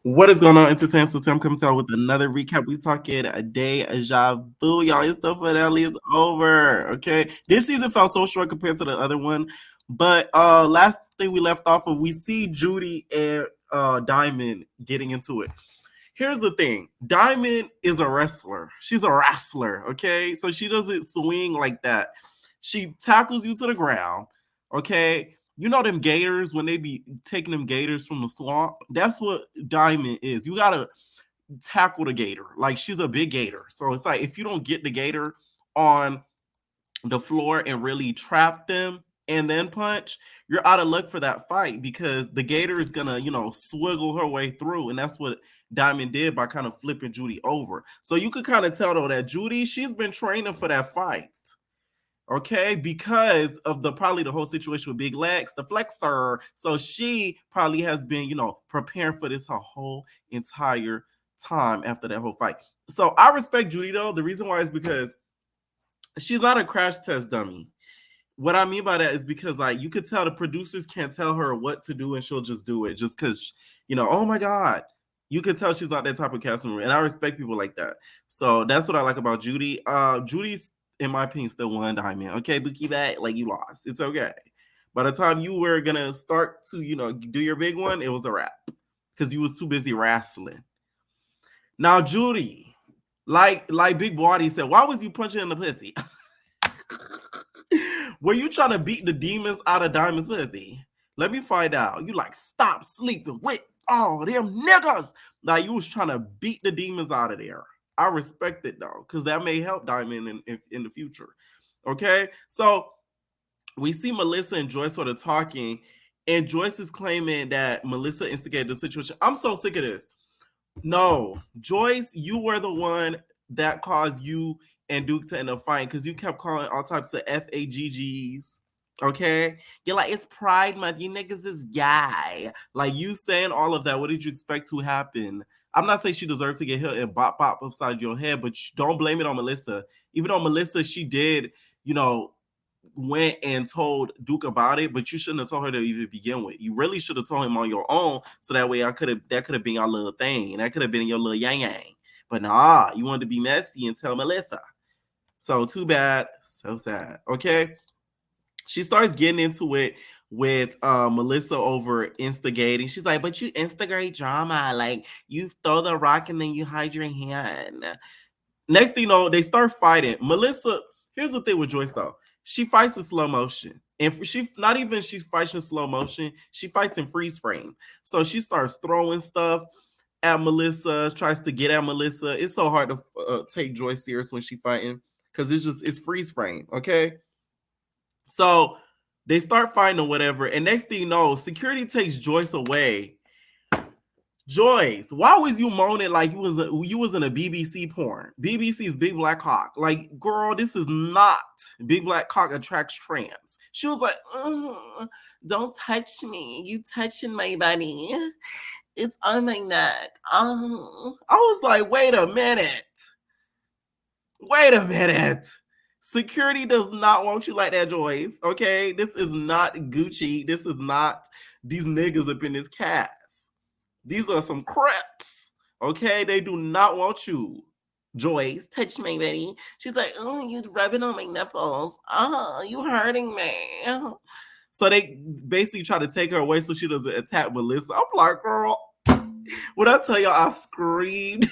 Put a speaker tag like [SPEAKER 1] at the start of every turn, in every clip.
[SPEAKER 1] What is going on, Entertainment? So Tim comes out with another recap. We talking a Deja vu, y'all. It's the finale is over. Okay, this season felt so short compared to the other one, but last thing we left off of, we see Judy and Diamond getting into it. Here's the thing: Diamond is a wrestler. She's a wrestler. Okay, so she doesn't swing like that. She tackles you to the ground. Okay, you know them gators when they be taking them gators from the swamp? That's what Diamond is. You gotta tackle the gator. Like she's a big gator. So it's like if you don't get the gator on the floor and really trap them and then punch, you're out of luck for that fight because the gator is gonna, swiggle her way through. And that's what Diamond did by kind of flipping Judy over. So you could kind of tell though that Judy, she's been training for that fight. Okay, because of probably the whole situation with Big Legs, the flexor. So she probably has been, preparing for this her whole entire time after that whole fight. So I respect Judy though. The reason why is because she's not a crash test dummy. What I mean by that is because like you could tell the producers can't tell her what to do and she'll just do it just because, oh my God. You could tell she's not that type of cast member. And I respect people like that. So that's what I like about Judy. Judy's, in my opinion, still won Diamond. Okay, Bookie back, like you lost. It's okay. By the time you were gonna start to, do your big one, it was a wrap. Because you was too busy wrestling. Now, Judy, like Big Body said, why was you punching in the pussy? Were you trying to beat the demons out of Diamond's pussy? Let me find out. You like stop sleeping with all them niggas. Like you was trying to beat the demons out of there. I respect it though, because that may help Diamond in the future. Okay, so we see Melissa and Joyce sort of talking, and Joyce is claiming that Melissa instigated the situation. I'm so sick of this. No, Joyce, you were the one that caused you and Duke to end up fighting because you kept calling all types of FAGGs. Okay, you're like it's Pride Month. You niggas is gay. Like you saying all of that. What did you expect to happen? I'm not saying she deserved to get hit and bop upside your head, but don't blame it on Melissa. Even though Melissa, she did, went and told Duke about it, but you shouldn't have told her to even begin with. You really should have told him on your own, so that way that could have been your little thing. That could have been your little yang yang. But nah, you wanted to be messy and tell Melissa. So too bad, so sad. Okay. She starts getting into it with Melissa over instigating. She's like, but you instigate drama. Like you throw the rock and then you hide your hand. Next thing you know, they start fighting. Melissa, here's the thing with Joyce though. She fights in slow motion. And she fights in slow motion. She fights in freeze frame. So she starts throwing stuff at Melissa, tries to get at Melissa. It's so hard to take Joyce serious when she fighting because it's freeze frame. Okay. So they start fighting or whatever. And next thing you know, security takes Joyce away. Joyce, why was you moaning like you was in a BBC porn? BBC's Big Black Cock. Like, girl, this is not Big Black Cock attracts trans. She was like, don't touch me. You touching my body. It's on my neck. I was like, wait a minute. Security does not want you like that, Joyce. Okay, this is not Gucci. This is not these niggas up in this cast. These are some creps. Okay, they do not want you. Joyce, touch my buddy. She's like, oh, you rubbing on my nipples. Oh, you hurting me. So they basically try to take her away so she doesn't attack Melissa. I'm like, girl, when I tell y'all I screamed.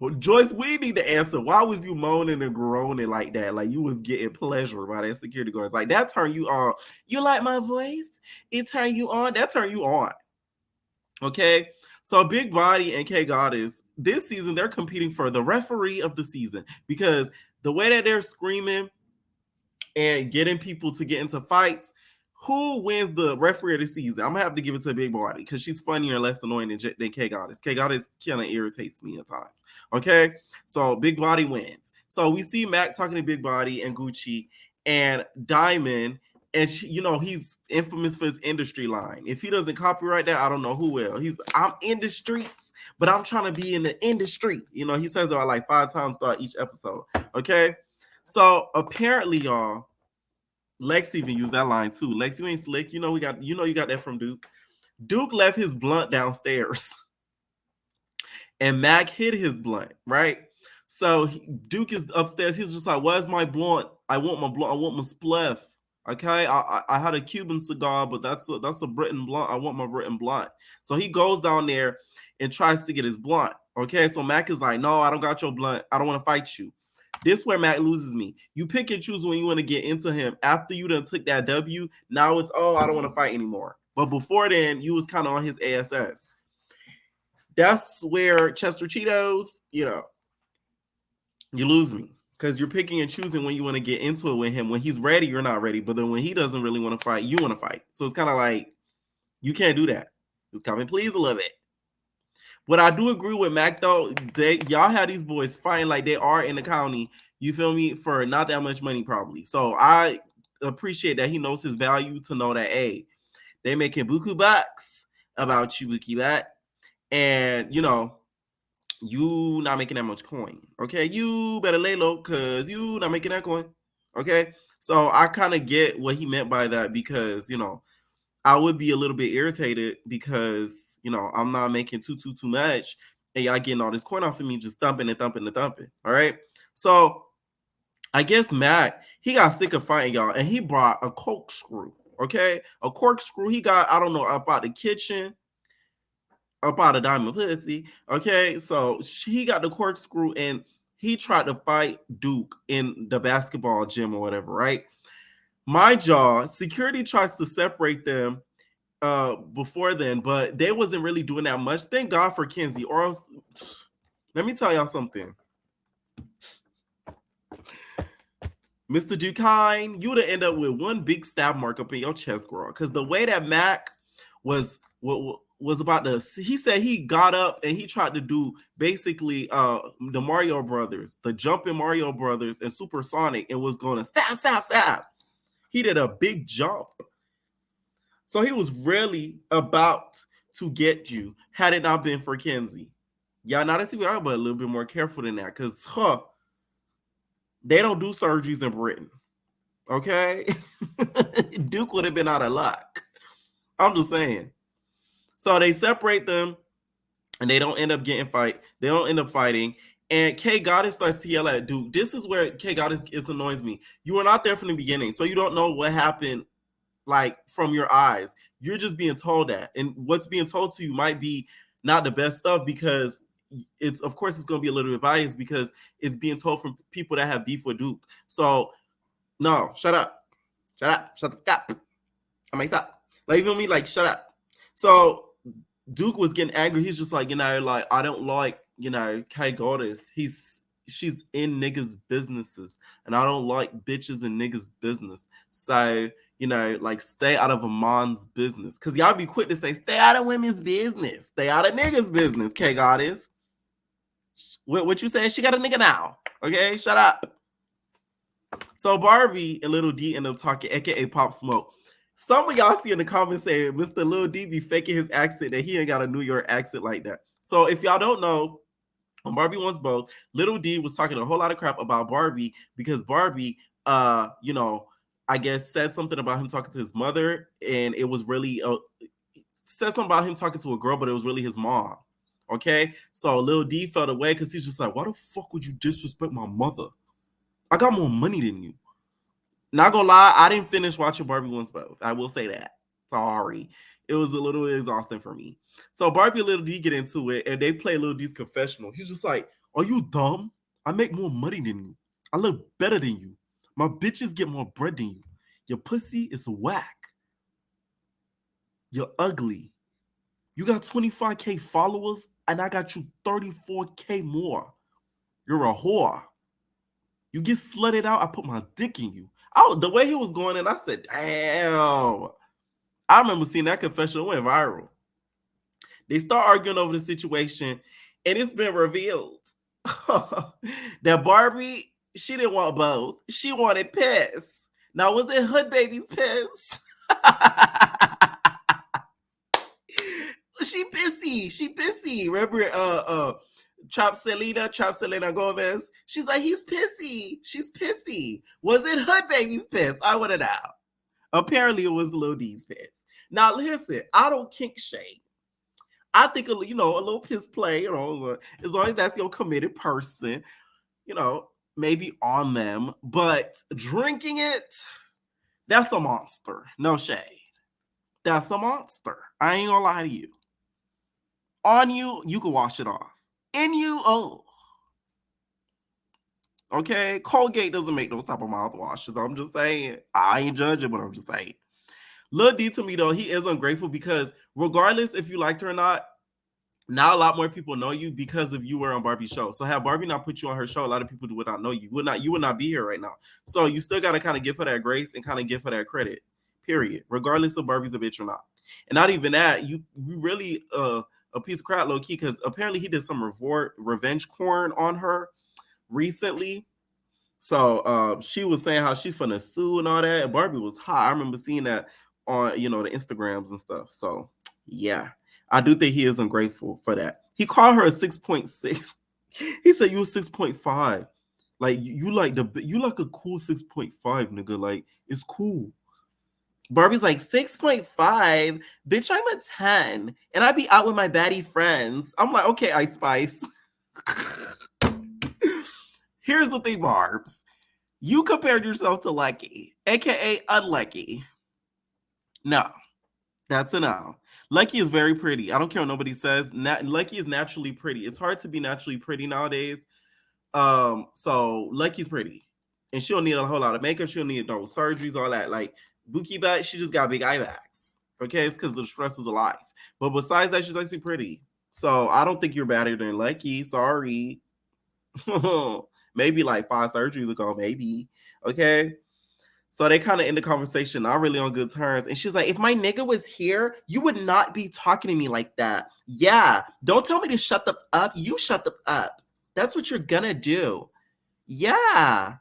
[SPEAKER 1] Well, Joyce, we need to answer. Why was you moaning and groaning like that? Like you was getting pleasure by that security guards. Like that turned you on. You like my voice? It turned you on. That turned you on. Okay. So Big Body and K Goddess, this season, they're competing for the referee of the season because the way that they're screaming and getting people to get into fights, Who wins the referee of the season? I'm gonna have to give it to Big Body because she's funnier and less annoying than K Goddess. K Goddess kind of irritates me at times. Okay, so Big Body wins. So we see Mac talking to Big Body and Gucci and Diamond, and she, he's infamous for his industry line. If he doesn't copyright that, I don't know who will. I'm in the streets, but I'm trying to be in the industry. He says that like 5 times throughout each episode. Okay, so apparently, y'all. Lex even used that line too. Lex, you ain't slick. You got that from Duke. Duke left his blunt downstairs, and Mac hid his blunt. Right. So Duke is upstairs. He's just like, "Where's my blunt? I want my blunt. I want my spliff." Okay. I had a Cuban cigar, but that's a Britain blunt. I want my Britain blunt. So he goes down there and tries to get his blunt. Okay. So Mac is like, "No, I don't got your blunt. I don't want to fight you." This is where Mac loses me. You pick and choose when you want to get into him. After you done took that W, now it's, oh, I don't want to fight anymore. But before then, you was kind of on his ASS. That's where Chester Cheetos, you lose me. Because you're picking and choosing when you want to get into it with him. When he's ready, you're not ready. But then when he doesn't really want to fight, you want to fight. So it's kind of like, you can't do that. Just come and please a little bit. What I do agree with Mac though, y'all have these boys fighting like they are in the county, you feel me, for not that much money probably. So I appreciate that he knows his value to know that, hey, they making buku bucks about you, buki back, and you not making that much coin. Okay, you better lay low because you not making that coin. Okay, so I kind of get what he meant by that because I would be a little bit irritated because I'm not making too much, and y'all getting all this coin off of me, just thumping and thumping and thumping. All right. So I guess Mac, he got sick of fighting y'all, and he brought a corkscrew. Okay, a corkscrew. He got, I don't know, up out the kitchen, up out of Diamond Pussy. Okay, so he got the corkscrew, and he tried to fight Duke in the basketball gym or whatever. Right. My jaw, security tries to separate them before then, but they wasn't really doing that much. Thank God for Kenzie. Or else, let me tell y'all something. Mr. Dukine, you would have ended up with one big stab mark up in your chest, girl. Because the way that Mac was about to, he said he got up and he tried to do basically the Mario Brothers, the jumping Mario Brothers and Supersonic, and was going to stab. He did a big jump. So he was really about to get you had it not been for Kenzie. Y'all not a CPR, but a little bit more careful than that because they don't do surgeries in Britain. Okay? Duke would have been out of luck. I'm just saying. So they separate them and they don't end up getting fight. They don't end up fighting. And K Goddess starts to yell at Duke. This is where K Goddess annoys me. You were not there from the beginning, so you don't know what happened like from your eyes. You're just being told that, and what's being told to you might be not the best stuff because it's, of course, it's going to be a little bit biased because it's being told from people that have beef with Duke. So no, shut the fuck up. I mean, stop. Like, you feel me? Like, shut up. So Duke was getting angry. He's just like, like, I don't like, K Goddess. She's in niggas' businesses, and I don't like bitches in niggas' business. So, like, stay out of a man's business. Because y'all be quick to say, stay out of women's business. Stay out of niggas' business, K Goddess. What you say? She got a nigga now. Okay? Shut up. So Barbie and Lil D end up talking, aka Pop Smoke. Some of y'all see in the comments saying Mr. Lil D be faking his accent, that he ain't got a New York accent like that. So if y'all don't know, Barbie wants both. Lil D was talking a whole lot of crap about Barbie because Barbie, I guess said something about him talking to his mother, and it was really said something about him talking to a girl, but it was really his mom. Okay, so Lil D felt away because he's just like, why the fuck would you disrespect my mother? I got more money than you. Not gonna lie, I didn't finish watching Barbie Wants Both. I will say that. Sorry. It was a little exhausting for me. So Barbie and Lil D get into it, and they play Lil D's confessional. He's just like, are you dumb? I make more money than you. I look better than you. My bitches get more bread than you. Your pussy is whack. You're ugly. You got 25K followers, and I got you 34K more. You're a whore. You get slutted out, I put my dick in you. Oh, the way he was going in, I said, damn. I remember seeing that confessional went viral. They start arguing over the situation, and it's been revealed that Barbie, she didn't want both. She wanted piss. Now, was it Hood Baby's piss? She pissy. She pissy. Remember Trap Selena Gomez? She's like, he's pissy. She's pissy. Was it Hood Baby's piss? I want to know. Apparently it was Lil D's piss. Now listen, I don't kink shame. I think a little piss play, as long as that's your committed person, maybe on them. But drinking it, that's a monster. No shade. That's a monster. I ain't gonna lie to you. On you, you can wash it off. In you, oh. Okay, Colgate doesn't make those type of mouthwashes. I'm just saying. I ain't judging, but I'm just saying. Lil D to me though, he is ungrateful because regardless if you liked her or not, now a lot more people know you because of you were on Barbie's show. So have Barbie not put you on her show, a lot of people would not know you. You would not be here right now. So you still gotta kind of give her that grace and kind of give her that credit. Period. Regardless of Barbie's a bitch or not. And not even that, you really a piece of crap low key because apparently he did some revenge porn on her recently. So she was saying how she's finna sue and all that. And Barbie was hot. I remember seeing that on the Instagrams and stuff. So yeah, I do think he is ungrateful for that. He called her a 6.6. He said you a 6.5. Like you like a cool 6.5, nigga. Like it's cool. Barbie's like 6.5, bitch. I'm a 10, and I be out with my baddie friends. I'm like, okay, Ice Spice. Here's the thing, Barbs. You compared yourself to Lucky, aka Unlucky. No, that's a no. Lucky is very pretty. I don't care what nobody says. Lucky is naturally pretty. It's hard to be naturally pretty nowadays. So Lucky's pretty, and she don't need a whole lot of makeup. She don't need no surgeries, all that. Like Buki back, she just got big eye bags. Okay, it's because the stresses of life. But besides that, she's actually pretty. So I don't think you're better than Lucky. Sorry. Maybe like 5 surgeries ago, maybe. Okay. So they kind of end the conversation not really on good terms. And she's like, if my nigga was here, you would not be talking to me like that. Yeah. Don't tell me to shut the up. You shut the up. That's what you're gonna do. Yeah.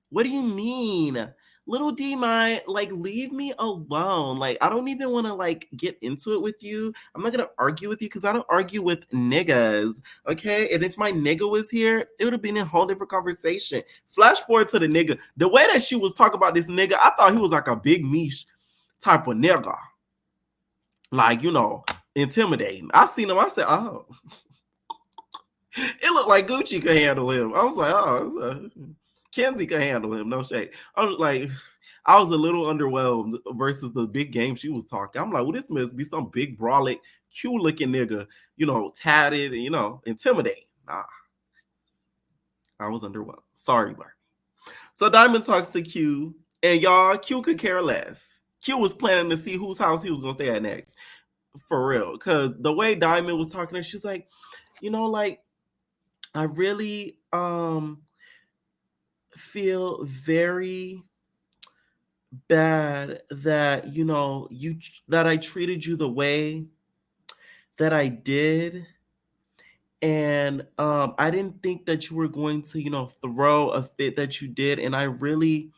[SPEAKER 1] What do you mean? Little D, leave me alone. Like, I don't even want to get into it with you. I'm not gonna argue with you because I don't argue with niggas. Okay. And if my nigga was here, it would have been a whole different conversation. Flash forward to the nigga. The way that she was talking about this nigga, I thought he was like a big niche type of nigga. Like, intimidating. I seen him, I said, oh. It looked like Gucci could handle him. I was like, oh, Kenzie could handle him, no shade. I was a little underwhelmed versus the big game she was talking. I'm like, well, this must be some big, brolic, cute looking nigga, tatted and, intimidating. Nah. I was underwhelmed. Sorry, Barbie. So Diamond talks to Q, and y'all, Q could care less. Q was planning to see whose house he was going to stay at next. For real. Because the way Diamond was talking to her, she's like, I really feel very bad that that I treated you the way that I did, and I didn't think that you were going to throw a fit that you did, and I really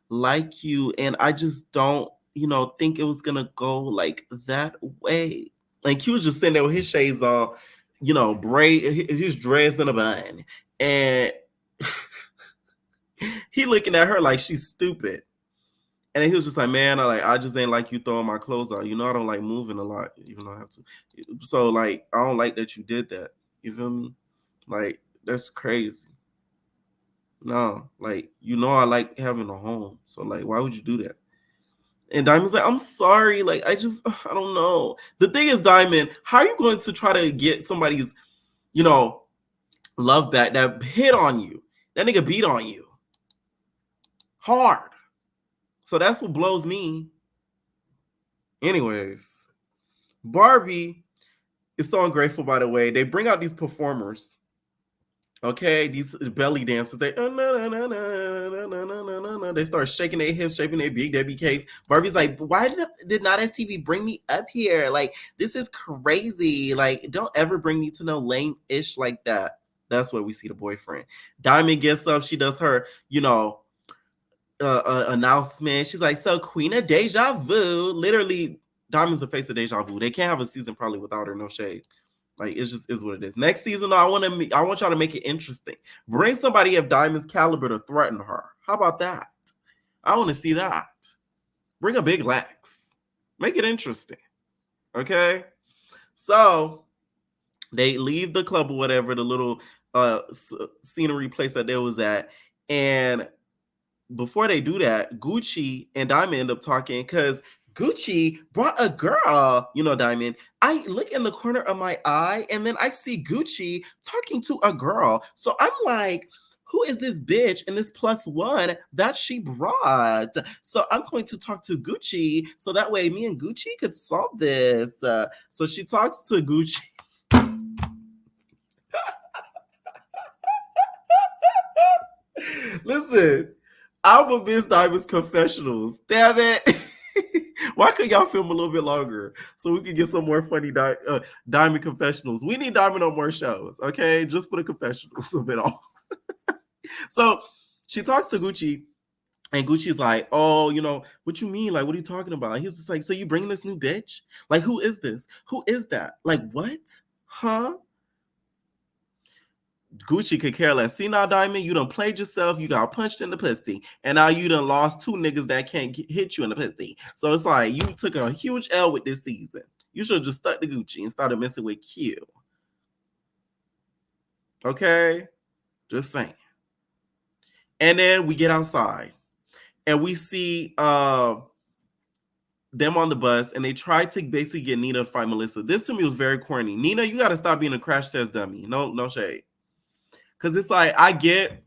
[SPEAKER 1] like you, and I just don't think it was gonna go like that way. Like he was just sitting there with his shades on, braid, he's dressed in a bun, and he looking at her like she's stupid. And then he was just like, man, I just ain't like you throwing my clothes out. I don't like moving a lot, even though I have to. So I don't like that you did that. You feel me? Like, that's crazy. No, I like having a home. So why would you do that? And Diamond's like, I'm sorry. I don't know. The thing is, Diamond, how are you going to try to get somebody's, love back that hit on you? That nigga beat on you hard. So that's what blows me. Anyways, Barbie is so ungrateful, by the way. They bring out these performers Okay, these belly dancers, they they start shaking their hips, shaping their big Debbie cakes. Barbie's like, why did not STV bring me up here? Like, this is crazy. Like, don't ever bring me to no lame-ish like that. That's where we see the boyfriend. Diamond gets up, she does her, announcement. She's like, so Queen of Deja Vu. Literally, Diamond's the face of Deja Vu. They can't have a season probably without her, no shade. Like, it's just is what it is. Next season, I want y'all to make it interesting. Bring somebody of Diamond's caliber to threaten her. How about that? I want to see that. Bring a big Lex. Make it interesting. Okay. So they leave the club or whatever, the little scenery place that they was at, and before they do that, Gucci and Diamond end up talking because Gucci brought a girl, Diamond. I look in the corner of my eye and then I see Gucci talking to a girl. So I'm like, who is this bitch and this plus one that she brought? So I'm going to talk to Gucci so that way me and Gucci could solve this. So she talks to Gucci. Listen, I'm a Miss Diamond's confessionals. Damn it. Why could y'all film a little bit longer so we can get some more funny Diamond confessionals? We need Diamond on more shows, okay? Just for the confessionals a bit off. So she talks to Gucci, and Gucci's like, oh, what you mean? Like, what are you talking about? He's just like, so you bring this new bitch? Like, who is this? Who is that? Like, what? Huh? Gucci could care less. See now, Diamond, you done played yourself. You got punched in the pussy. And now you done lost two niggas that can't hit you in the pussy. So it's like you took a huge L with this season. You should have just stuck to Gucci and started messing with Q. Okay? Just saying. And then we get outside. And we see them on the bus. And they try to basically get Nina to fight Melissa. This to me was very corny. Nina, you got to stop being a crash test dummy. No shade. Because it's like, I get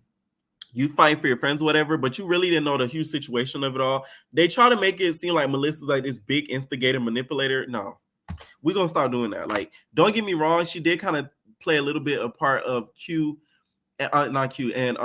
[SPEAKER 1] you fight for your friends or whatever, but you really didn't know the huge situation of it all. They try to make it seem like Melissa's like this big instigator manipulator. No, we're going to stop doing that. Like, don't get me wrong. She did kind of play a little bit a part of not Q, and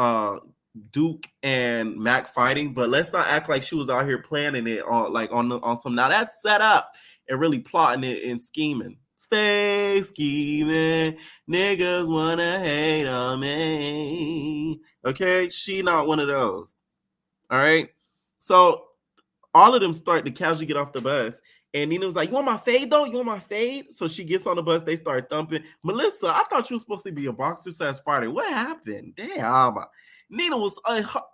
[SPEAKER 1] Duke and Mac fighting, but let's not act like she was out here planning it on some, now that's set up and really plotting it and scheming. Stay scheming, niggas wanna hate on me. Okay, she not one of those. All right, so all of them start to casually get off the bus, and Nina was like, "You want my fade though? You want my fade?" So she gets on the bus. They start thumping. Melissa, I thought you were supposed to be a boxer / fighter. What happened? Damn, Nina was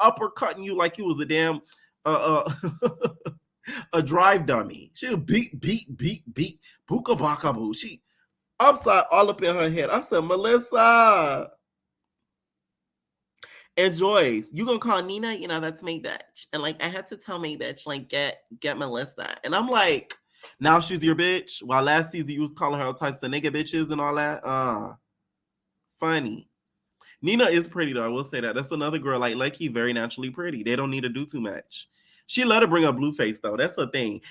[SPEAKER 1] uppercutting you like you was a damn a drive dummy. She would beat, booka baka boo. She upside all up in her head. I said, Melissa and Joyce, you gonna call Nina? That's me, bitch. And like, I had to tell me, bitch, like get Melissa. And I'm like, now she's your bitch. While last season you was calling her all types of nigga bitches and all that. Funny. Nina is pretty though. I will say that. That's another girl like Lucky, very naturally pretty. They don't need to do too much. She let her bring up Blueface though. That's the thing.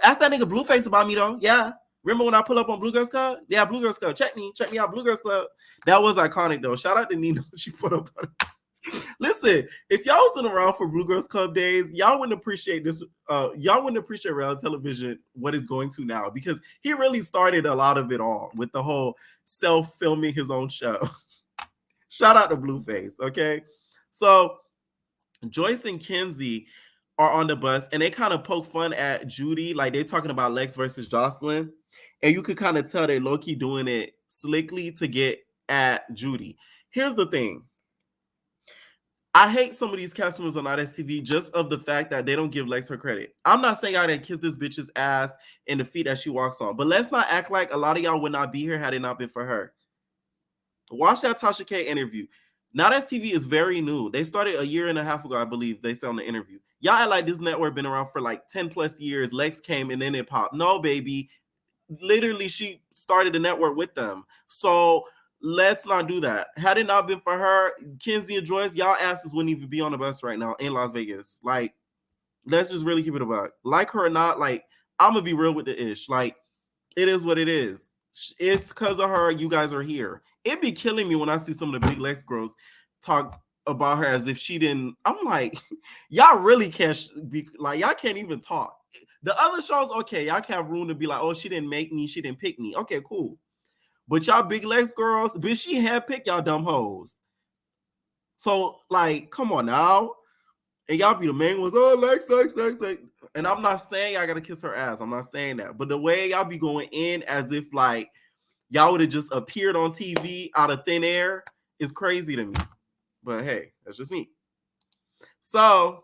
[SPEAKER 1] Ask that nigga Blueface about me though. Yeah. Remember when I pull up on Blue Girls Club? Yeah, Blue Girls Club. Check me out, Blue Girls Club. That was iconic though. Shout out to Nina when she put up on it. Listen, if y'all wasn't around for Blue Girls Club days, y'all wouldn't appreciate this. Y'all wouldn't appreciate reality television what it's going to now, because he really started a lot of it all with the whole self-filming his own show. Shout out to Blueface, okay? So Joyce and Kenzie are on the bus, and they kind of poke fun at Judy, like they're talking about Lex versus Jocelyn, and you could kind of tell they low-key doing it slickly to get at Judy. Here's the thing. I hate some of these cast members on ISTV just of the fact that they don't give Lex her credit. I'm not saying I didn't kiss this bitch's ass and the feet that she walks on, but let's not act like a lot of y'all would not be here had it not been for her. Watch that Tasha K interview. Now that TV is very new. They started a year and a half ago, I believe. They said on the interview. Y'all act like this network been around for like 10 plus years. Lex came and then it popped. No, baby. Literally, she started the network with them. So let's not do that. Had it not been for her, Kenzie and Joyce, y'all asses wouldn't even be on the bus right now in Las Vegas. Like, let's just really keep it about. Like her or not, like, I'm gonna be real with the ish. Like, it is what it is. It's because of her. You guys are here. It'd be killing me when I see some of the Big Lex girls talk about her as if she didn't. I'm like, y'all really can't be like, y'all can't even talk. The other shows, okay, y'all can have room to be like, oh, she didn't make me, she didn't pick me. Okay, cool. But y'all Big Lex girls, bitch, she had picked y'all dumb hoes. So, like, come on now. And y'all be the main ones, oh, Lex. And I'm not saying I gotta kiss her ass. I'm not saying that. But the way y'all be going in as if like y'all would have just appeared on TV out of thin air is crazy to me. But hey, that's just me. So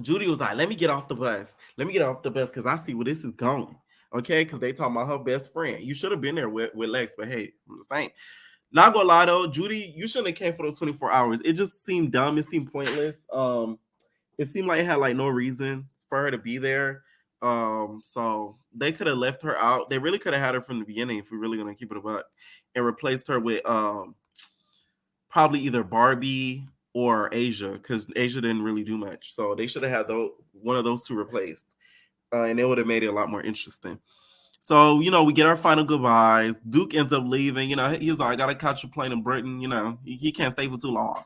[SPEAKER 1] Judy was like, let me get off the bus. Let me get off the bus because I see where this is going. Okay, because they talking about her best friend. You should have been there with Lex, but hey, I'm just saying. Not gonna lie though, Judy, you shouldn't have came for those 24 hours. It just seemed dumb. It seemed pointless. It seemed like it had like no reason for her to be there. So they could have left her out. They really could have had her from the beginning if we're really gonna keep it a buck, and replaced her with probably either Barbie or Asia, because Asia didn't really do much. So they should have had one of those two replaced, and it would have made it a lot more interesting. So, we get our final goodbyes. Duke ends up leaving. He's like, I got to catch a plane in Britain. He can't stay for too long.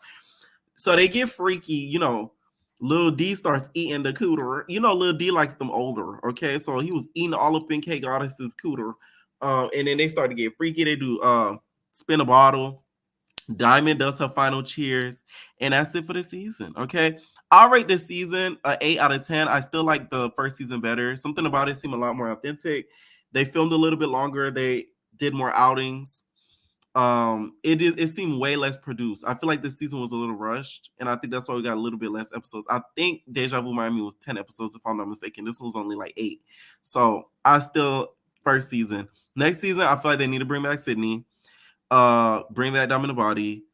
[SPEAKER 1] So they get freaky. Lil D starts eating the cooter. Lil D likes them older. Okay. So he was eating all up in K Goddess's cooter. And then they start to get freaky. They do spin a bottle. Diamond does her final cheers, and that's it for the season. Okay, I'll rate this season an 8 out of 10. I still like the first season better. Something about it seemed a lot more authentic. They filmed a little bit longer. They did more outings. It seemed way less produced. I feel like this season was a little rushed, and I think that's why we got a little bit less episodes. I think Deja Vu Miami was 10 episodes, if I'm not mistaken. This was only like 8. So I still first season. Next season, I feel like they need to bring back Sydney. Bring back Diamond the Body.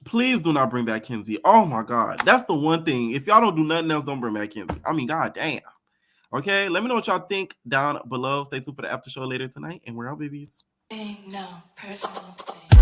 [SPEAKER 1] Please do not bring back Kenzie. Oh my God, that's the one thing. If y'all don't do nothing else, don't bring back Kenzie. I mean, God damn. Okay, let me know what y'all think down below. Stay tuned for the after show later tonight, and we're out, babies.
[SPEAKER 2] No personal thing.